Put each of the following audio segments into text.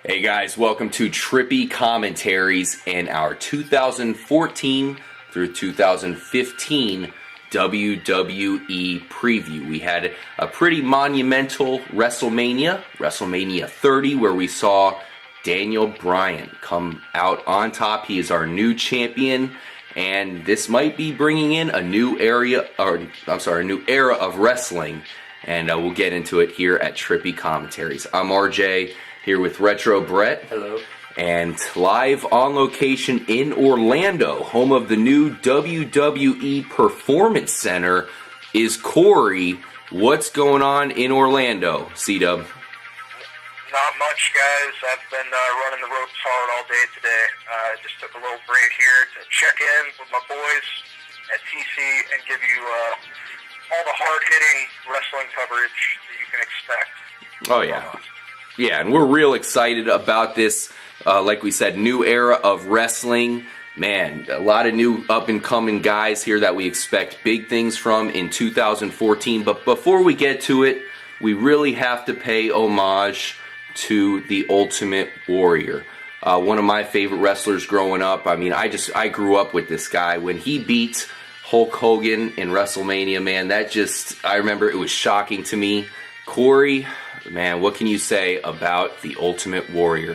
Hey guys, welcome to Trippy Commentaries in our 2014 through 2015 WWE preview. We had a pretty monumental WrestleMania 30, where we saw Daniel Bryan come out on top. He is our new champion, and this might be bringing in a new era of wrestling, and we'll get into it here at Trippy Commentaries. I'm RJ, here with Retro Brett. Hello. And live on location in Orlando, home of the new WWE Performance Center, is Corey. What's going on in Orlando, C-Dub? Not much, guys. I've been running the ropes hard all day today. I just took a little break here to check in with my boys at TC and give you all the hard-hitting wrestling coverage that you can expect. Oh, yeah. Yeah, and we're real excited about this, like we said, new era of wrestling. Man, a lot of new up-and-coming guys here that we expect big things from in 2014. But before we get to it, we really have to pay homage to the Ultimate Warrior. One of my favorite wrestlers growing up. I mean, I grew up with this guy. When he beat Hulk Hogan in WrestleMania, man, I remember it was shocking to me. Corey, man, what can you say about the Ultimate Warrior?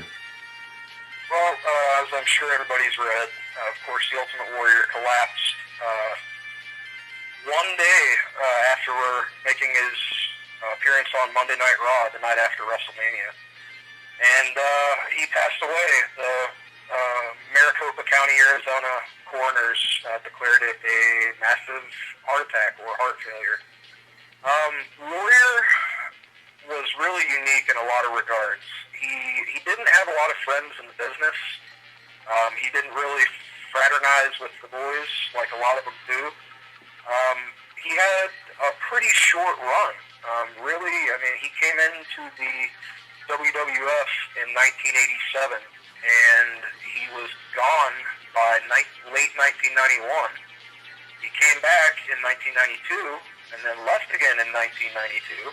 Well, as I'm sure everybody's read, of course, the Ultimate Warrior collapsed one day after making his appearance on Monday Night Raw, the night after WrestleMania. And he passed away. The Maricopa County, Arizona coroners declared it a massive heart attack or heart failure. Warrior was really unique in a lot of regards. He didn't have a lot of friends in the business. He didn't really fraternize with the boys like a lot of them do. He had a pretty short run. Really, I mean, he came into the WWF in 1987, and he was gone by late 1991. He came back in 1992, and then left again in 1992.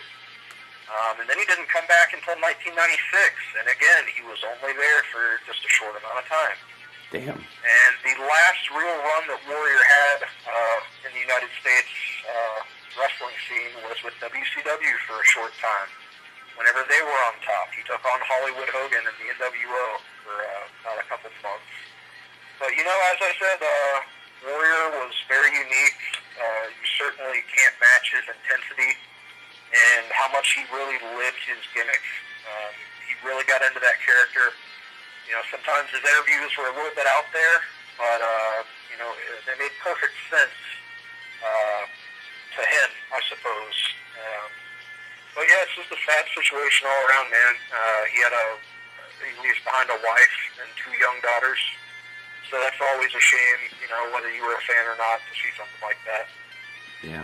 And then he didn't come back until 1996, and again, he was only there for just a short amount of time. Damn. And the last real run that Warrior had in the United States wrestling scene was with WCW for a short time. Whenever they were on top, he took on Hollywood Hogan and the NWO for about a couple months. But, you know, as I said, Warrior was very unique. You certainly can't match his intensity and how much he really lived his gimmick. He really got into that character. You know, sometimes his interviews were a little bit out there, but, you know, they made perfect sense to him, I suppose. But yeah, it's just a sad situation all around, man. He leaves behind a wife and 2 young daughters. So that's always a shame, you know, whether you were a fan or not, to see something like that. Yeah.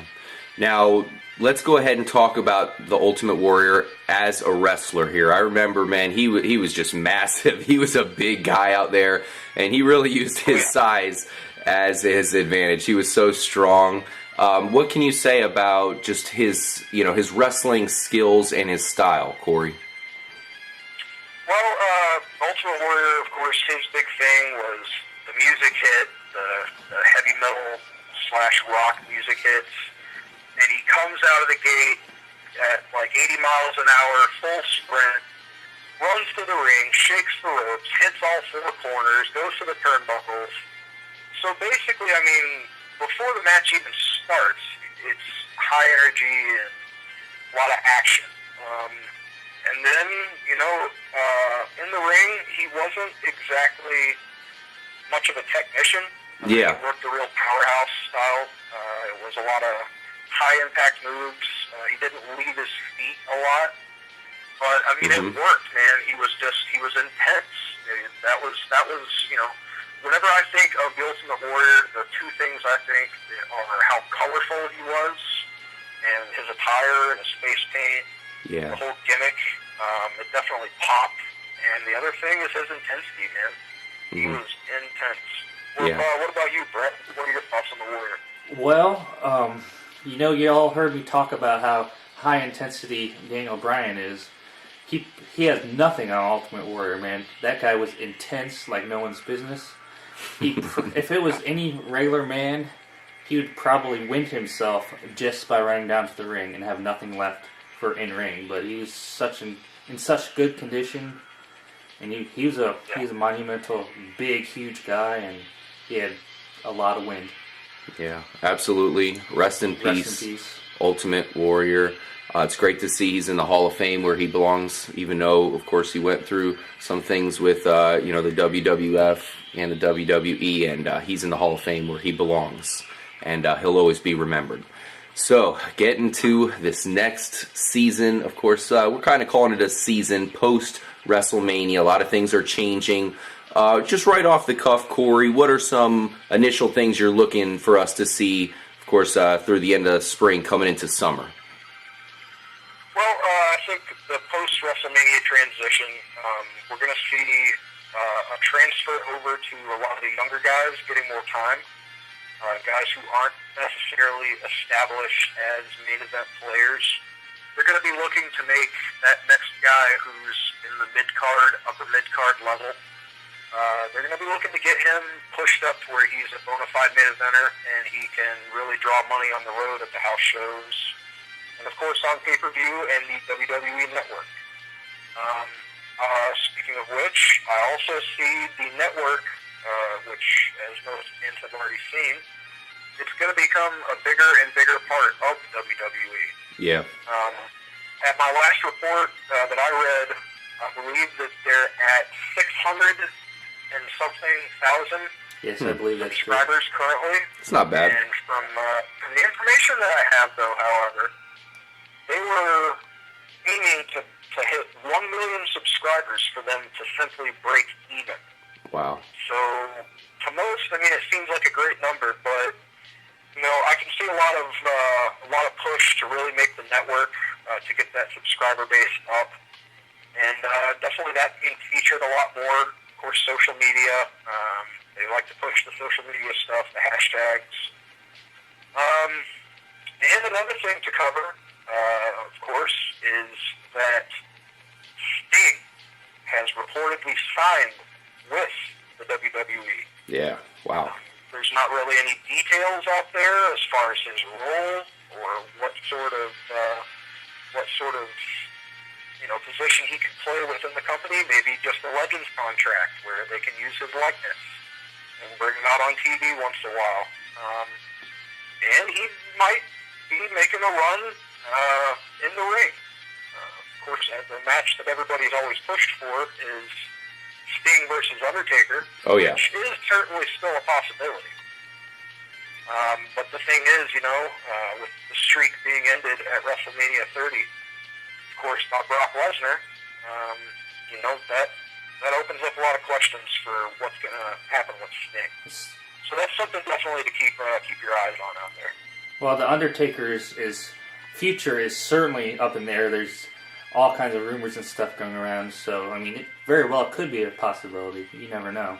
Now, let's go ahead and talk about the Ultimate Warrior as a wrestler here. I remember, man, he was just massive. He was a big guy out there, and he really used his size as his advantage. He was so strong. What can you say about just his wrestling skills and his style, Corey? Well, Ultimate Warrior, of course, his big thing was the music hit, the heavy metal / rock music hits. And he comes out of the gate at like 80 miles an hour, full sprint, runs to the ring, shakes the ropes, hits all 4 corners, goes to the turnbuckles. So basically, I mean, before the match even starts, it's high energy and a lot of action. And then, you know, in the ring, he wasn't exactly much of a technician. Yeah. He worked a real powerhouse style. It was a lot of high-impact moves. He didn't leave his feet a lot. But, I mean, it worked, man. He was intense. That was, you know, whenever I think of the Ultimate Warrior, the 2 things I think are how colorful he was, and his attire and his face paint, the whole gimmick. It definitely popped. And the other thing is his intensity, man. He was intense. What about you, Brett? What are your thoughts on the Warrior? Well, you know, you all heard me talk about how high intensity Daniel Bryan is. he has nothing on Ultimate Warrior, man. That guy was intense like no one's business. If it was any regular man, he would probably wind himself just by running down to the ring and have nothing left for in-ring. But he was in such good condition, and he was a monumental, big, huge guy, and he had a lot of wind. Yeah, absolutely. Rest in peace. Ultimate Warrior. It's great to see he's in the Hall of Fame where he belongs, even though, of course, he went through some things with, the WWF and the WWE, and he's in the Hall of Fame where he belongs, and he'll always be remembered. So, getting to this next season, of course, we're kind of calling it a season post-WrestleMania. A lot of things are changing. Just right off the cuff, Corey, what are some initial things you're looking for us to see, of course, through the end of spring, coming into summer? Well, I think the post-WrestleMania transition, we're going to see a transfer over to a lot of the younger guys getting more time, guys who aren't necessarily established as main event players. They're going to be looking to make that next guy who's in the mid-card, upper mid-card level. They're going to be looking to get him pushed up to where he's a bona fide main eventer and he can really draw money on the road at the house shows. And, of course, on pay-per-view and the WWE Network. Speaking of which, I also see the network, which, as most fans have already seen, it's going to become a bigger and bigger part of WWE. Yeah. At my last report that I read, I believe that they're at 600 and something thousand Yes, I believe that's true. subscribers currently. It's not bad. And from the information that I have, though, however, they were aiming to hit 1 million subscribers for them to simply break even. Wow. So, to most, I mean, it seems like a great number, but, I can see a lot of push to really make the network to get that subscriber base up. And definitely that being featured a lot more. Of course, social media. They like to push the social media stuff, the hashtags. And another thing to cover, of course, is that Sting has reportedly signed with the WWE. Yeah, wow. There's not really any details out there as far as his role or what sort of position he could play within the company. Maybe just a Legends contract where they can use his likeness and bring him out on TV once in a while. And he might be making a run in the ring. Of course, the match that everybody's always pushed for is Sting versus Undertaker, which is certainly still a possibility. But the thing is, with the streak being ended at WrestleMania 30, of course, by Brock Lesnar, that opens up a lot of questions for what's going to happen with Sting. So that's something definitely to keep your eyes on out there. Well, the Undertaker's future is certainly up in there. There's all kinds of rumors and stuff going around. So, I mean, it very well could be a possibility. You never know.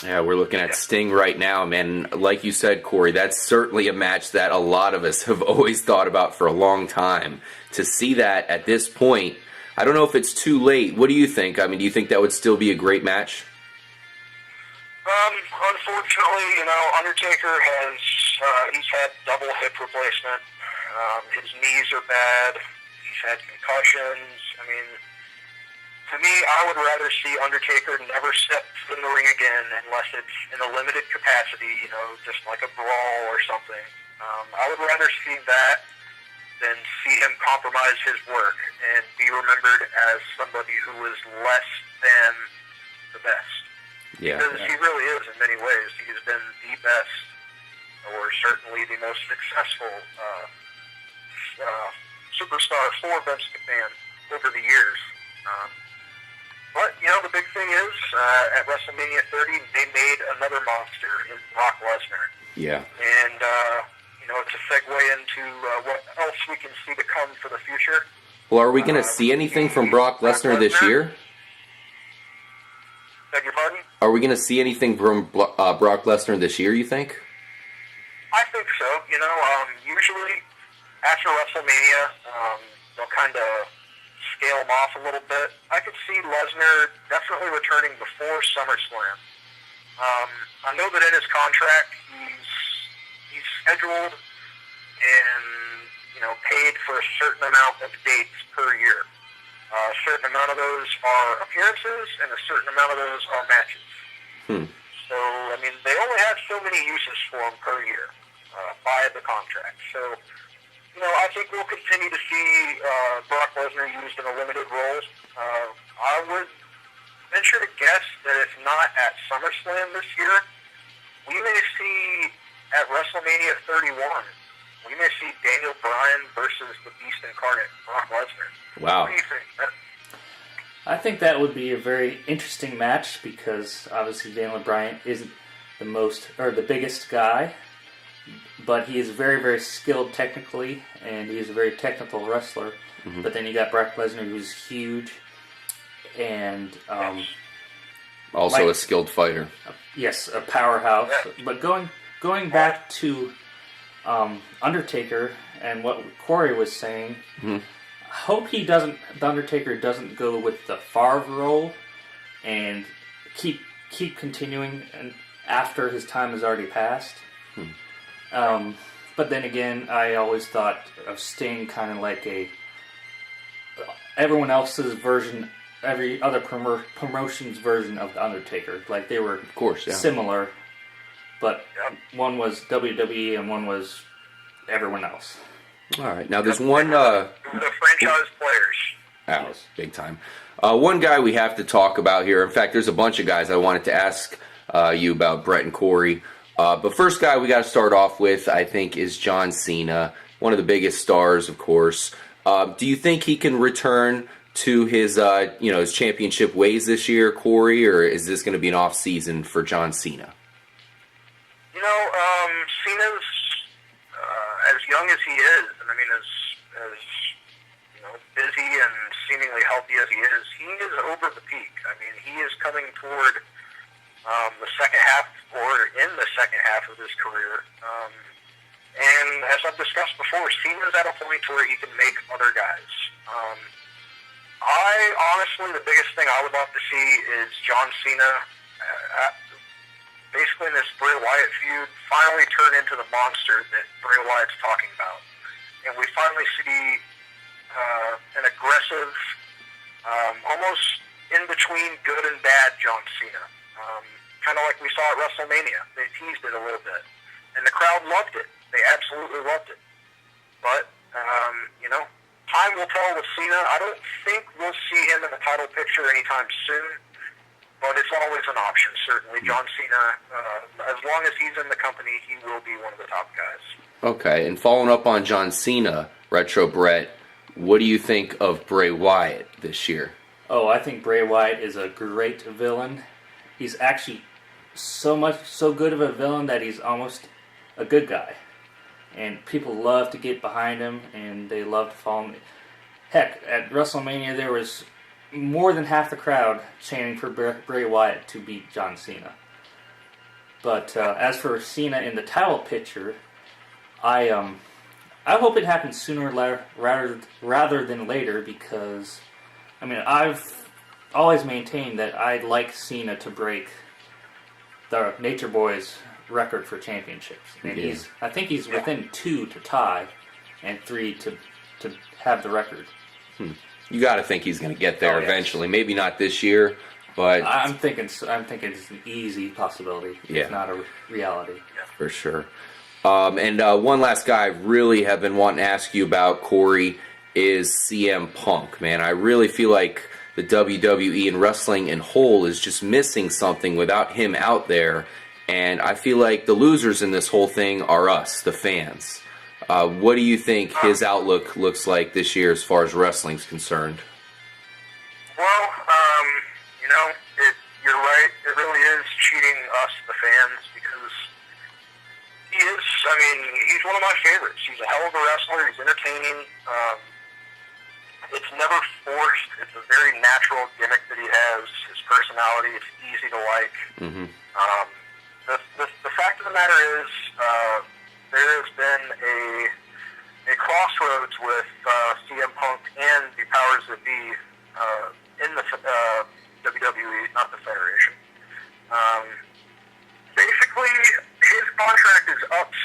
Yeah, we're looking at Sting right now, man. Like you said, Corey, that's certainly a match that a lot of us have always thought about for a long time. To see that at this point, I don't know if it's too late. What do you think? I mean, do you think that would still be a great match? Unfortunately, Undertaker he's had double hip replacement. His knees are bad. He's had concussions. I mean, to me, I would rather see Undertaker never step in the ring again unless it's in a limited capacity, just like a brawl or something. I would rather see that than see him compromise his work and be remembered as somebody who was less than the best. Yeah. Because he really is in many ways. He has been the best, or certainly the most successful superstar for Vince McMahon over the years. But, the big thing is, at WrestleMania 30, they made another monster in Brock Lesnar. Yeah. And, to segue into what else we can see to come for the future. Well, are we going to see anything from Brock Lesnar this year? Beg your pardon? Are we going to see anything from Brock Lesnar this year, you think? I think so. Usually after WrestleMania, they'll kind of scale them off a little bit, I could see Lesnar definitely returning before SummerSlam. I know that in his contract, he's scheduled and paid for a certain amount of dates per year. A certain amount of those are appearances, and a certain amount of those are matches. So, I mean, they only have so many uses for him per year by the contract. So, I think we'll continue to see Brock Lesnar used in a limited role. I would venture to guess that if not at SummerSlam this year, we may see at WrestleMania 31, we may see Daniel Bryan versus the Beast Incarnate, Brock Lesnar. Wow. What do you think? I think that would be a very interesting match because obviously Daniel Bryan isn't the biggest guy, but he is very, very skilled technically, and he is a very technical wrestler. But then you got Brock Lesnar, who's huge, and also a skilled fighter. Yes, a powerhouse. But going back to Undertaker and what Corey was saying, I hope the Undertaker doesn't go with the Favre role and keep continuing and after his time has already passed. But then again, I always thought of Sting kind of like everyone else's version, every other promotion's version of the Undertaker. Like they were, of course, similar, but one was WWE and one was everyone else. All right, now there's one. The franchise players. Oh, big time. One guy we have to talk about here. In fact, there's a bunch of guys I wanted to ask you about, Brett and Corey. But first guy we got to start off with, I think, is John Cena, one of the biggest stars, of course. Do you think he can return to his championship ways this year, Corey, or is this going to be an off season for John Cena? Cena's as young as he is, and I mean as busy and seemingly healthy as he is over the peak. I mean, he is coming toward the second half, or in the second half of his career. And as I've discussed before, Cena's at a point where he can make other guys. Honestly, the biggest thing I would love to see is John Cena, basically in this Bray Wyatt feud, finally turn into the monster that Bray Wyatt's talking about. And we finally see an aggressive, almost in between good and bad John Cena. Kind of like we saw at WrestleMania. They teased it a little bit. And the crowd loved it. They absolutely loved it. But, time will tell with Cena. I don't think we'll see him in the title picture anytime soon. But it's always an option, certainly. John Cena, as long as he's in the company, he will be one of the top guys. Okay, and following up on John Cena, Retro Brett, what do you think of Bray Wyatt this year? Oh, I think Bray Wyatt is a great villain. He's actually so good of a villain that he's almost a good guy. And people love to get behind him, and they love to follow him. Heck, at WrestleMania, there was more than half the crowd chanting for Bray Wyatt to beat John Cena. But as for Cena in the title picture, I hope it happens sooner rather than later, because I've always maintained that I'd like Cena to break the Nature Boy's record for championships, and I think he's within 2 to tie, and 3 to have the record. You got to think he's going to get there eventually. Maybe not this year, but I'm thinking it's an easy possibility. It's not a reality. For sure. And one last guy I really have been wanting to ask you about, Corey, is CM Punk. Man, I really feel like the WWE and wrestling in whole is just missing something without him out there. And I feel like the losers in this whole thing are us, the fans. What do you think his outlook looks like this year as far as wrestling's concerned? Well, you're right. It really is cheating us, the fans, because he's one of my favorites. He's a hell of a wrestler. He's entertaining. It's never forced. It's a very natural gimmick that he has. His personality, it's easy to like. The fact of the matter is, there has been a crossroads with CM Punk and the powers that be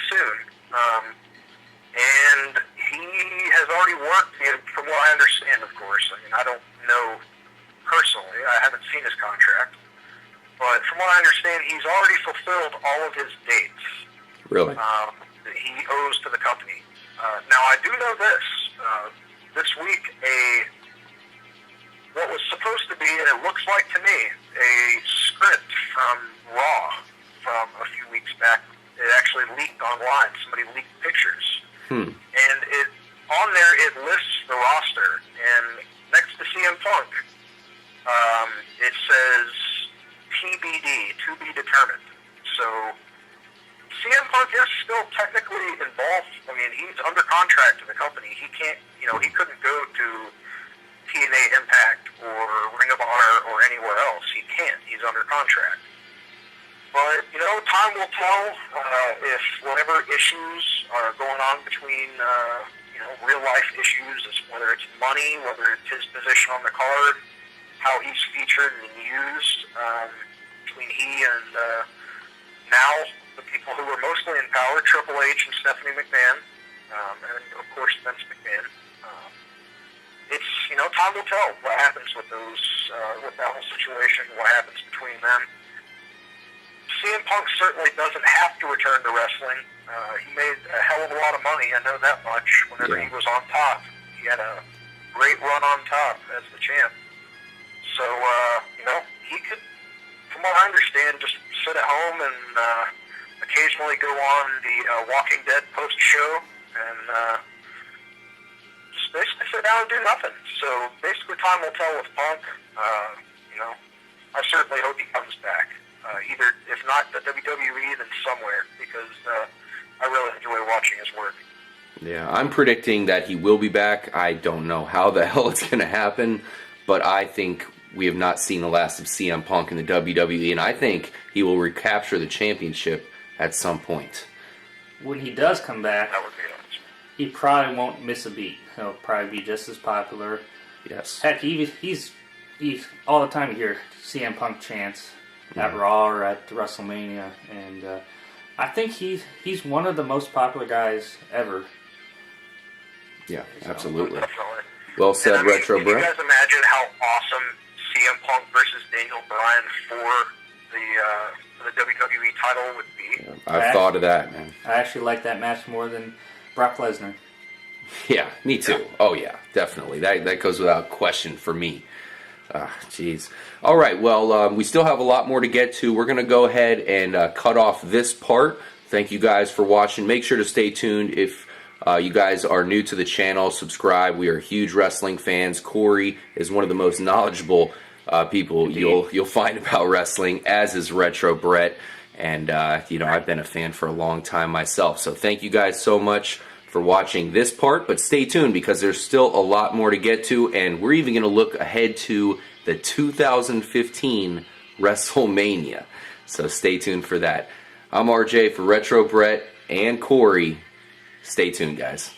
soon. And he has already worked, from what I understand, of course. I mean, I don't know personally. I haven't seen his contract. But from what I understand, he's already fulfilled all of his dates. Really? That he owes to the company. Now, I do know this. This week, what was supposed to be, and it looks like to me, a script from Raw from a few weeks back. It actually leaked online. Somebody leaked pictures. And on there, it lists the roster. And next to CM Punk, it says TBD, to be determined. So CM Punk is still technically involved. I mean, he's under contract to the company. He can't, he couldn't go to TNA Impact or Ring of Honor or anywhere else. He can't. He's under contract. But, time will tell if whatever issues are going on between, real-life issues, whether it's money, whether it's his position on the card, how he's featured and used, between he and now the people who are mostly in power, Triple H and Stephanie McMahon, and, of course, Vince McMahon. It's, time will tell what happens with those, with that whole situation, what happens between them. CM Punk certainly doesn't have to return to wrestling. He made a hell of a lot of money, I know that much, whenever he was on top. He had a great run on top as the champ. So, he could, from what I understand, just sit at home and occasionally go on the Walking Dead post-show and just basically sit down and do nothing. So, basically, time will tell with Punk. I certainly hope he comes back. Either, if not the WWE, then somewhere, because I really enjoy watching his work. Yeah, I'm predicting that he will be back. I don't know how the hell it's going to happen, but I think we have not seen the last of CM Punk in the WWE, and I think he will recapture the championship at some point. When he does come back, That would be awesome. he probably won't miss a beat. He'll probably be just as popular. Yes. Heck, he's all the time you hear CM Punk chants at Raw or at WrestleMania, and I think he's one of the most popular guys ever. Yeah, absolutely. Definitely. Well said, Retro Can you Brett. guys imagine how awesome CM Punk versus Daniel Bryan for the WWE title would be? I've thought of that, man. I actually like that match more than Brock Lesnar. Yeah, me too. Oh yeah, definitely. That goes without question for me. Jeez. All right, well, we still have a lot more to get to. We're going to go ahead and cut off this part. Thank you guys for watching. Make sure to stay tuned. If you guys are new to the channel, subscribe. We are huge wrestling fans. Corey is one of the most knowledgeable people you'll find about wrestling, as is Retro Brett. And, I've been a fan for a long time myself. So thank you guys so much for watching this part, but stay tuned because there's still a lot more to get to, and we're even going to look ahead to the 2015 WrestleMania. So stay tuned for that. I'm RJ for Retro Brett and Corey. Stay tuned, guys.